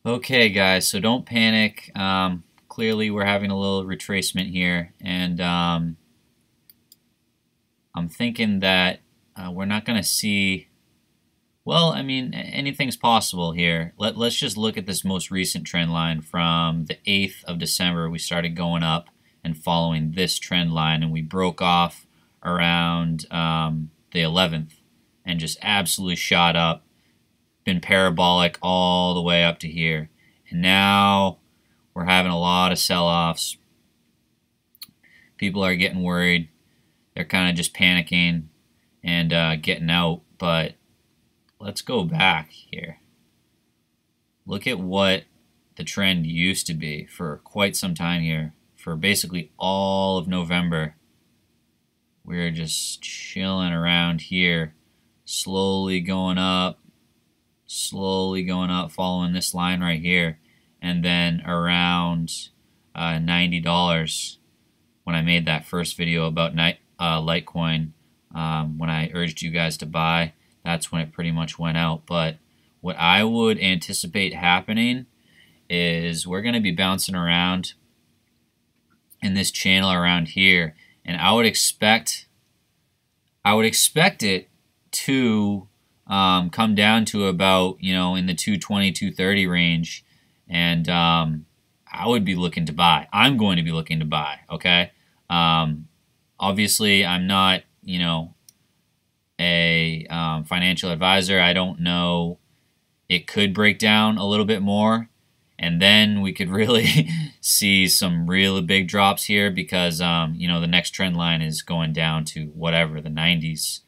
Okay, guys, so don't panic. Clearly, we're having a little retracement here, and I'm thinking that we're not going to see. Well, I mean, anything's possible here. Let's just look at this most recent trend line from the 8th of December. We started going up and following this trend line, and we broke off around the 11th and just absolutely shot up. Been parabolic all the way up to here. And now we're having a lot of sell-offs. People are getting worried. They're kind of just panicking and getting out. But let's go back here. Look at what the trend used to be for quite some time here. For basically all of November, we're just chilling around here, slowly going up, following this line right here. And then around $90 when I made that first video about Litecoin, when I urged you guys to buy, that's when it pretty much went out. But what I would anticipate happening is we're going to be bouncing around in this channel around here, and I would expect it to come down to about, in the 220, 230 range, and I would be looking to buy. I'm going to be looking to buy, okay? Obviously, I'm not, a financial advisor. I don't know. It could break down a little bit more, and then we could really see some really big drops here because, the next trend line is going down to whatever, the 90s,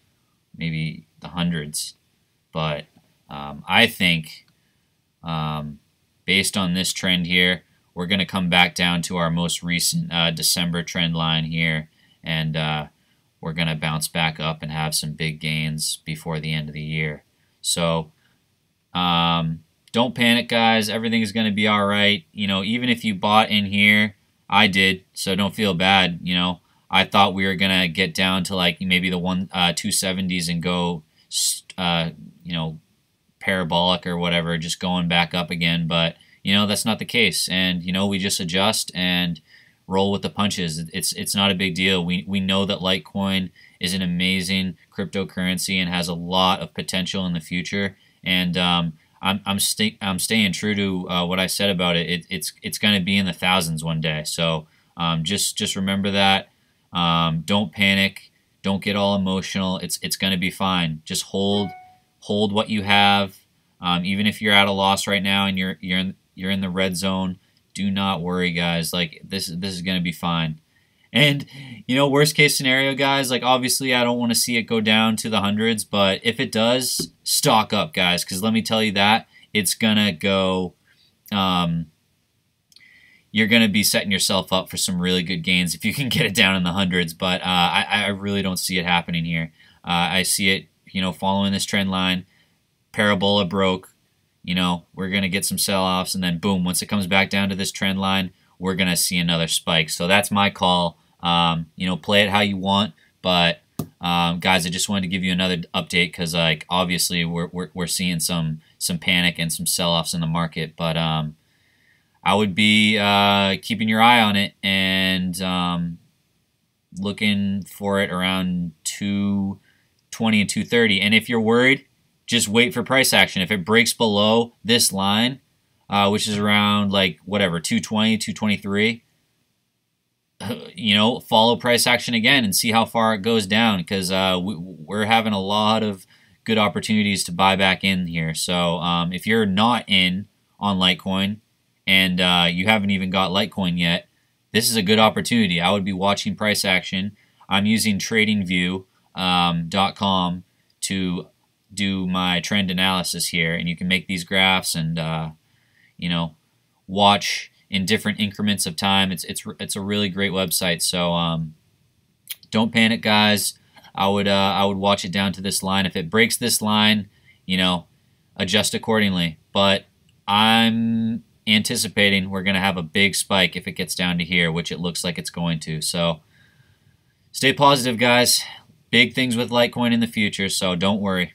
maybe the hundreds. But I think based on this trend here, we're going to come back down to our most recent December trend line here, and we're going to bounce back up and have some big gains before the end of the year. So don't panic, guys. Everything is going to be all right. Even if you bought in here, I did, so don't feel bad. I thought we were going to get down to like maybe the 270s and go parabolic or whatever, just going back up again. But, that's not the case. And, we just adjust and roll with the punches. It's not a big deal. We know that Litecoin is an amazing cryptocurrency and has a lot of potential in the future. And I'm staying true to what I said about it. It's going to be in the thousands one day. So just remember that. Don't panic. Don't get all emotional. It's going to be fine. Just hold what you have. Even if you're at a loss right now and you're in the red zone, do not worry, guys. Like this is going to be fine. And worst case scenario, guys, like obviously I don't want to see it go down to the hundreds, but if it does, stock up, guys, because let me tell you that it's gonna go. You're going to be setting yourself up for some really good gains if you can get it down in the hundreds. But I really don't see it happening here. I see it, following this trend line. Parabola broke. We're going to get some sell-offs, and then boom, once it comes back down to this trend line, we're going to see another spike. So that's my call. Play it how you want. But guys, I just wanted to give you another update because, like, obviously we're seeing some panic and some sell-offs in the market. But I would be keeping your eye on it and looking for it around 220 and 230. And if you're worried, just wait for price action. If it breaks below this line, which is around like whatever 220, 223, follow price action again and see how far it goes down, because we're having a lot of good opportunities to buy back in here. So if you're not in on Litecoin, and you haven't even got Litecoin yet, this is a good opportunity. I would be watching price action. I'm using TradingView.com to do my trend analysis here, and you can make these graphs and watch in different increments of time. It's a really great website. So don't panic, guys. I would watch it down to this line. If it breaks this line, adjust accordingly. But I'm anticipating we're going to have a big spike if it gets down to here, which it looks like it's going to. So stay positive, guys. Big things with Litecoin in the future, so don't worry.